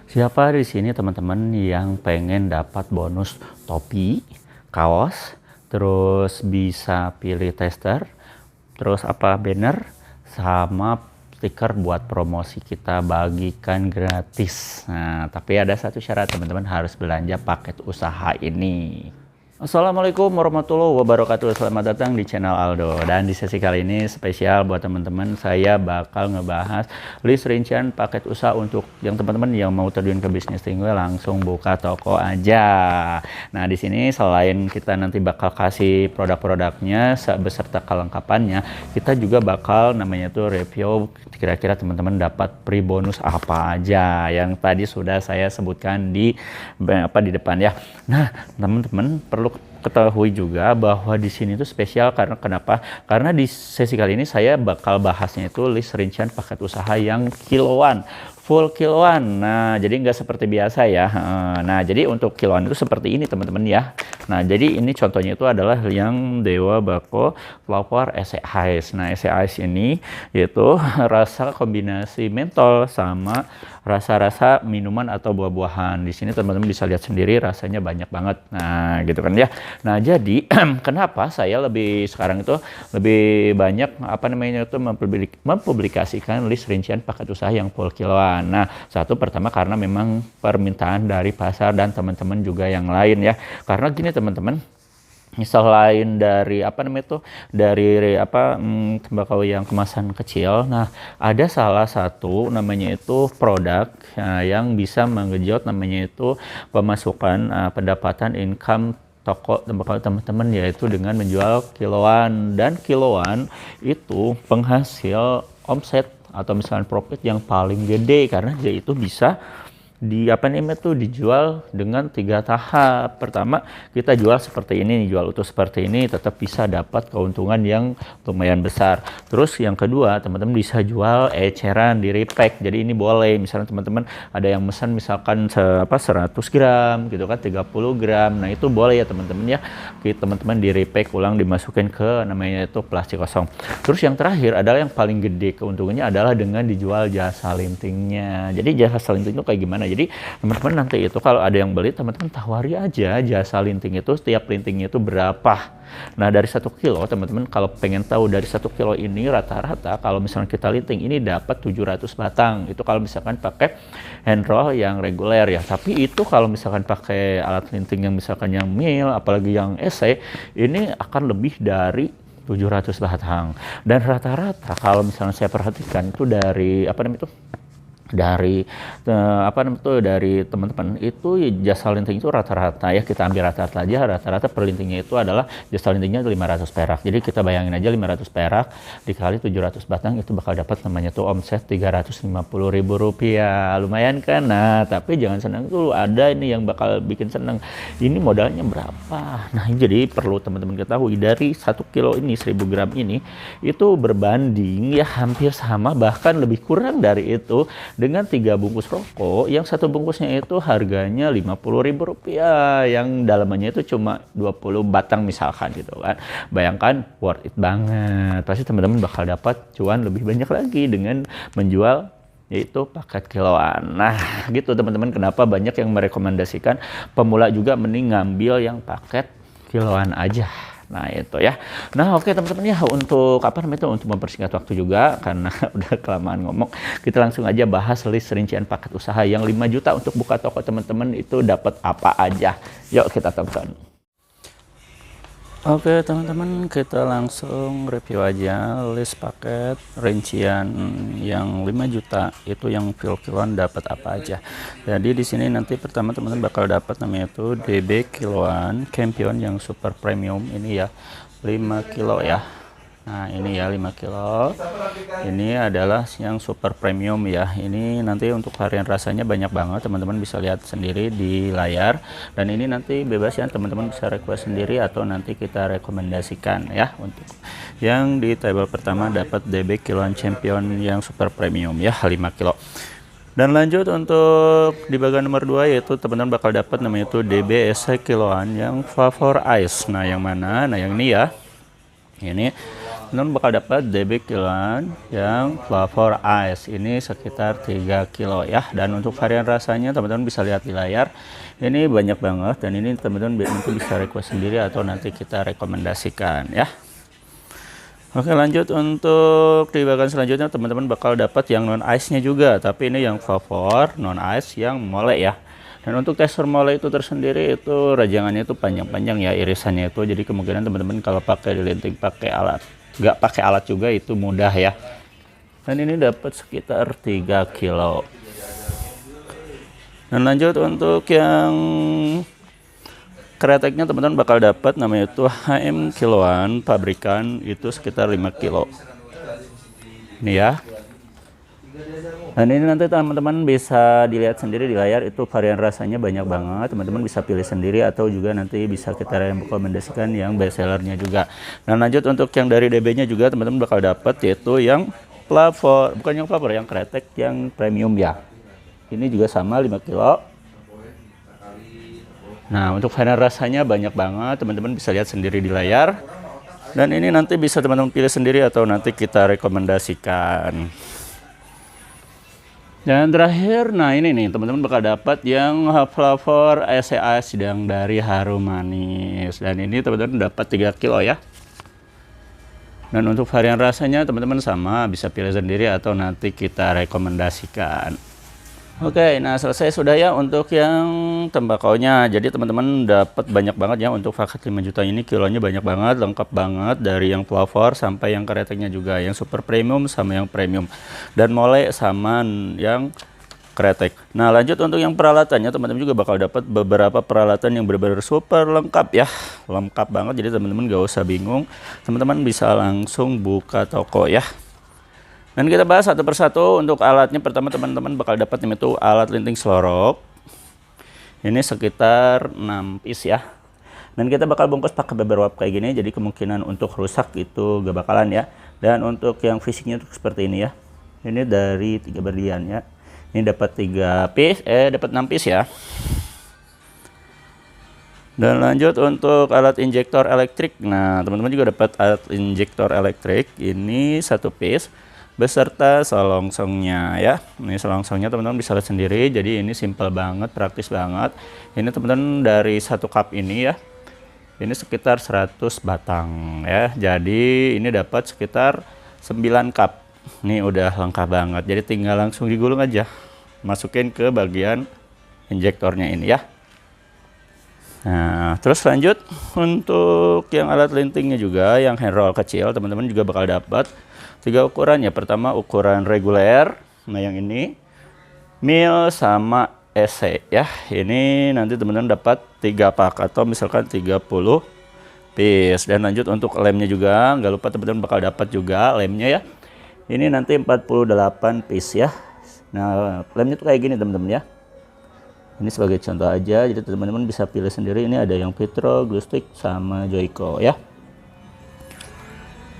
Siapa di sini teman-teman yang pengen dapat bonus topi, kaos, terus bisa pilih tester, terus banner, sama stiker buat promosi kita bagikan gratis. Nah, tapi ada satu syarat teman-teman, harus belanja paket usaha ini. Assalamualaikum warahmatullahi wabarakatuh. Selamat datang di channel Aldo. Dan di sesi kali ini spesial buat teman-teman, saya bakal ngebahas list rincian paket usaha untuk yang teman-teman yang mau terjun ke bisnis tinggal langsung buka toko aja. Nah, di sini selain kita nanti bakal kasih produk-produknya beserta kelengkapannya, kita juga bakal namanya tuh review kira-kira teman-teman dapat free bonus apa aja yang tadi sudah saya sebutkan di depan ya. Nah, teman-teman perlu ketahui juga bahwa di sini tuh spesial karena kenapa? Karena di sesi kali ini saya bakal bahasnya itu list rincian paket usaha yang kiloan, full kiloan. Nah, jadi nggak seperti biasa ya. Nah, jadi untuk kiloan itu seperti ini teman-teman ya. Nah, jadi ini contohnya itu adalah yang Dewa Bako Flower Ese Ice. Nah, Ese Ice ini yaitu rasa kombinasi mentol sama rasa-rasa minuman atau buah-buahan. Di sini teman-teman bisa lihat sendiri rasanya banyak banget. Nah, gitu kan ya. Nah, jadi kenapa saya sekarang itu lebih banyak itu mempublikasikan list rincian paket usaha yang full kiloan. Nah, satu pertama karena memang permintaan dari pasar dan teman-teman juga yang lain ya. Karena gini teman-teman, selain dari tembakau yang kemasan kecil, nah ada salah satu namanya itu produk yang bisa mengejut namanya itu pemasukan pendapatan income toko tembakau teman-teman, yaitu dengan menjual kiloan. Dan kiloan itu penghasil omset atau misalnya profit yang paling gede, karena dia itu bisa dijual dengan 3 tahap. Pertama, kita jual seperti ini, jual utuh seperti ini, tetap bisa dapat keuntungan yang lumayan besar. Terus yang kedua, teman-teman bisa jual eceran di repack. Jadi ini boleh, misalnya teman-teman ada yang pesan misalkan 100 gram gitu kan, 30 gram. Nah, itu boleh ya teman-teman ya. Teman-teman di repack ulang, dimasukin ke namanya itu plastik kosong. Terus yang terakhir adalah yang paling gede keuntungannya adalah dengan dijual jasa lintingnya. Jadi jasa linting itu kayak gimana? Jadi teman-teman nanti itu kalau ada yang beli, teman-teman tawari aja jasa linting itu, setiap lintingnya itu berapa. Nah, dari 1 kilo teman-teman kalau pengen tahu dari 1 kilo ini rata-rata kalau misalnya kita linting ini dapat 700 batang. Itu kalau misalkan pakai hand roll yang reguler ya. Tapi itu kalau misalkan pakai alat linting yang misalkan yang mil, apalagi yang EC, ini akan lebih dari 700 batang. Dan rata-rata kalau misalnya saya perhatikan itu dari dari teman-teman itu jasa linting itu rata-rata ya, kita ambil rata-rata aja, rata-rata per lintingnya itu adalah jasa lintingnya 500 perak. Jadi kita bayangin aja 500 perak dikali 700 batang itu bakal dapat namanya tuh omset 350.000 rupiah. Lumayan kan? Nah, tapi jangan senang dulu, ada ini yang bakal bikin senang. Ini modalnya berapa? Nah, jadi perlu teman-teman ketahui dari 1 kilo ini, 1000 gram ini itu berbanding ya hampir sama, bahkan lebih kurang dari itu dengan 3 bungkus rokok, yang 1 bungkusnya itu harganya 50.000 rupiah, yang dalamannya itu cuma 20 batang misalkan gitu kan. Bayangkan worth it banget. Pasti teman-teman bakal dapat cuan lebih banyak lagi dengan menjual yaitu paket kiloan. Nah, gitu teman-teman, kenapa banyak yang merekomendasikan pemula juga mending ngambil yang paket kiloan aja. Nah, itu ya. Nah, oke teman-teman ya, untuk untuk mempersingkat waktu juga karena udah kelamaan ngomong, kita langsung aja bahas list rincian paket usaha yang 5 juta untuk buka toko teman-teman itu dapat apa aja. Yuk kita tonton. Oke teman-teman, kita langsung review aja list paket rincian yang 5 juta itu yang full kiloan dapat apa aja. Jadi di sini nanti pertama teman-teman bakal dapat namanya itu DB kiloan Champion yang super premium ini ya, 5 kilo ya. Nah, ini ya 5 kilo. Ini adalah yang super premium ya. Ini nanti untuk varian rasanya banyak banget, teman-teman bisa lihat sendiri di layar. Dan ini nanti bebas ya, teman-teman bisa request sendiri atau nanti kita rekomendasikan ya. Untuk yang di table pertama dapat DB kiloan Champion yang super premium ya, 5 kilo. Dan lanjut untuk di bagian nomor 2 yaitu teman-teman bakal dapat namanya itu DB SC kiloan yang Favor Ice. Nah, yang mana? Nah, yang ini ya. Ini teman bakal dapat DB kiloan yang flavor ice ini sekitar 3 kilo ya. Dan untuk varian rasanya teman-teman bisa lihat di layar, ini banyak banget, dan ini teman-teman nanti bisa request sendiri atau nanti kita rekomendasikan ya. Oke, lanjut untuk di bagian selanjutnya teman-teman bakal dapat yang non ice nya juga, tapi ini yang flavor non ice yang mole ya. Dan untuk tekstur mole itu tersendiri itu rajangannya itu panjang-panjang ya, irisannya itu, jadi kemungkinan teman-teman kalau pakai dilinting pakai alat, nggak pakai alat juga itu mudah ya. Dan ini dapat sekitar 3 kilo. Dan lanjut untuk yang kreteknya teman-teman bakal dapat namanya itu HM kiloan pabrikan, itu sekitar 5 kilo ini ya. Dan ini nanti teman-teman bisa dilihat sendiri di layar, itu varian rasanya banyak banget, teman-teman bisa pilih sendiri atau juga nanti bisa kita rekomendasikan yang best sellernya juga. Dan lanjut untuk yang dari DB nya juga teman-teman bakal dapat, yaitu yang flavor, bukan yang flavor, yang kretek yang premium ya, ini juga sama 5 kilo. Nah, untuk varian rasanya banyak banget, teman-teman bisa lihat sendiri di layar. Dan ini nanti bisa teman-teman pilih sendiri atau nanti kita rekomendasikan. Dan terakhir, nah ini nih teman-teman bakal dapat yang flavor SCA sedang dari Harum Manis. Dan ini teman-teman dapat 3 kilo ya. Dan untuk varian rasanya teman-teman sama, bisa pilih sendiri atau nanti kita rekomendasikan. Oke, nah selesai sudah ya untuk yang tembakaunya. Jadi teman-teman dapat banyak banget ya untuk paket 5 juta ini, kilonya banyak banget, lengkap banget dari yang flavor sampai yang kreteknya juga, yang super premium sama yang premium, dan mole sama yang kretek. Nah, lanjut untuk yang peralatannya, teman-teman juga bakal dapat beberapa peralatan yang benar-benar super lengkap ya, lengkap banget. Jadi teman-teman gak usah bingung, teman-teman bisa langsung buka toko ya. Dan kita bahas satu persatu. Untuk alatnya, pertama teman-teman bakal dapat itu alat linting selorok. Ini sekitar 6 piece ya. Dan kita bakal bungkus pakai beberapa kayak gini, jadi kemungkinan untuk rusak itu gak bakalan ya. Dan untuk yang fisiknya itu seperti ini ya. Ini dari 3 berlian ya. Ini dapat 3 piece, dapat 6 piece ya. Dan lanjut untuk alat injektor elektrik. Nah, teman-teman juga dapat alat injektor elektrik. Ini 1 piece beserta selongsongnya ya. Ini selongsongnya teman-teman bisa lihat sendiri, jadi ini simple banget, praktis banget. Ini teman-teman dari 1 cup ini ya, ini sekitar 100 batang ya, jadi ini dapat sekitar 9 cup. Ini udah lengkap banget, jadi tinggal langsung digulung aja, masukin ke bagian injektornya ini ya. Nah, terus lanjut untuk yang alat lintingnya juga, yang hand roll kecil, teman-teman juga bakal dapat 3 ukuran ya. Pertama ukuran reguler, nah yang ini mil sama SC ya. Ini nanti teman-teman dapat 3 pak atau misalkan 30 piece. Dan lanjut untuk lemnya juga, nggak lupa teman-teman bakal dapat juga lemnya ya. Ini nanti 48 piece ya. Nah, lemnya tuh kayak gini teman-teman ya. Ini sebagai contoh aja, jadi teman-teman bisa pilih sendiri. Ini ada yang Vitro, glue stick, sama Joico ya.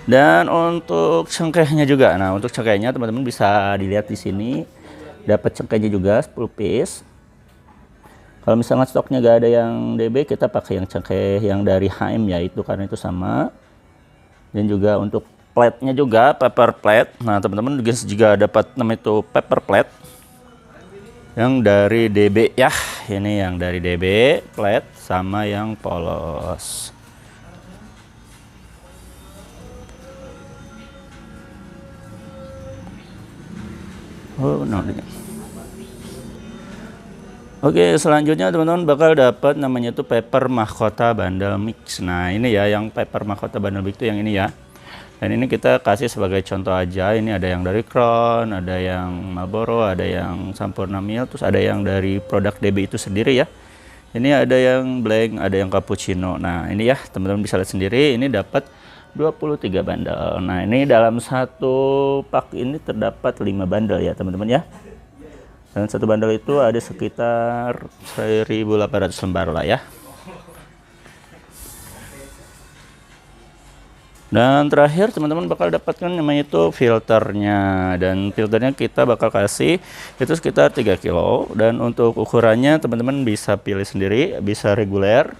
Dan untuk cengkehnya juga, nah untuk cengkehnya teman-teman bisa dilihat di sini, dapat cengkehnya juga 10 piece. Kalau misalnya stoknya gak ada yang DB, kita pakai yang cengkeh yang dari HM ya, itu karena itu sama. Dan juga untuk plate-nya juga paper plate. Nah, teman-teman juga dapat namanya itu paper plate yang dari DB ya. Ini yang dari DB plate sama yang polos. Oh, no. Oke, selanjutnya teman-teman bakal dapat namanya tuh paper mahkota bundle mix. Nah, ini ya yang paper mahkota bundle mix itu yang ini ya. Dan ini kita kasih sebagai contoh aja. Ini ada yang dari Crown, ada yang Marlboro, ada yang Sampurna Mil, terus ada yang dari produk DB itu sendiri ya. Ini ada yang Blank, ada yang Cappuccino. Nah, ini ya teman-teman bisa lihat sendiri. Ini dapat 23 bundle. Nah, ini dalam satu pak ini terdapat 5 bundle ya teman-teman ya. Dan satu bundle itu ada sekitar 1.800 lembar lah ya. Dan terakhir teman-teman bakal dapatkan namanya itu filternya. Dan filternya kita bakal kasih itu sekitar 3 kilo. Dan untuk ukurannya teman-teman bisa pilih sendiri, bisa reguler,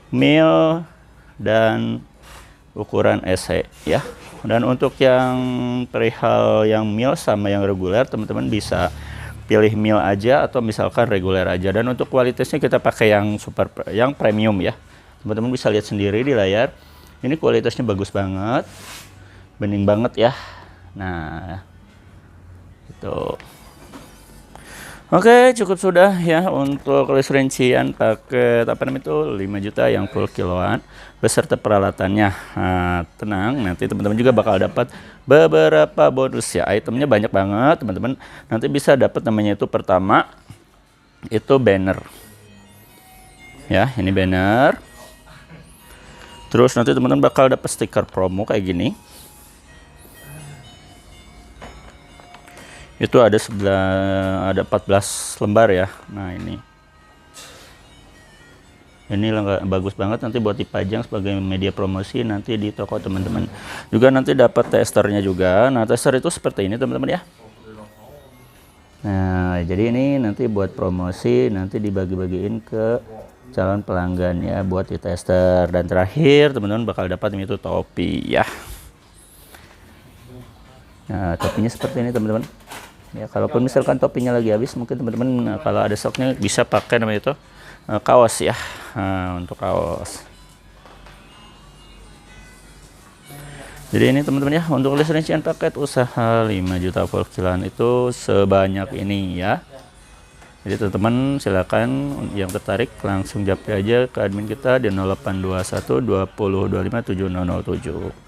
mil, dan ukuran SE ya. Dan untuk yang perihal yang mil sama yang reguler, teman-teman bisa pilih mil aja atau misalkan reguler aja. Dan untuk kualitasnya kita pakai yang premium ya. Teman-teman bisa lihat sendiri di layar. Ini kualitasnya bagus banget, bening banget ya. Nah, itu. Oke, cukup sudah ya untuk list rincian paket 5 juta yang full kiloan beserta peralatannya. Nah, tenang, nanti teman-teman juga bakal dapat beberapa bonus ya. Itemnya banyak banget, teman-teman. Nanti bisa dapat namanya itu pertama itu banner. Ya, ini banner. Terus nanti teman-teman bakal dapat stiker promo kayak gini. Itu ada 14 lembar ya. Nah, ini bagus banget nanti buat dipajang sebagai media promosi nanti di toko teman-teman. Juga nanti dapat testernya juga. Nah, tester itu seperti ini teman-teman ya. Nah, jadi ini nanti buat promosi, nanti dibagi-bagiin ke calon pelanggan ya buat di tester. Dan terakhir teman-teman bakal dapat itu topi ya. Nah, topinya seperti ini teman-teman. Ya, kalaupun misalkan topinya lagi habis, mungkin teman-teman kalau ada stoknya bisa pakai namanya itu kaos ya. Nah, untuk kaos. Jadi ini teman-teman ya, untuk list rincian paket usaha 5 juta full kiloan itu sebanyak ini ya. Jadi teman-teman silakan yang tertarik langsung japri aja ke admin kita di 0821 20 25 7007.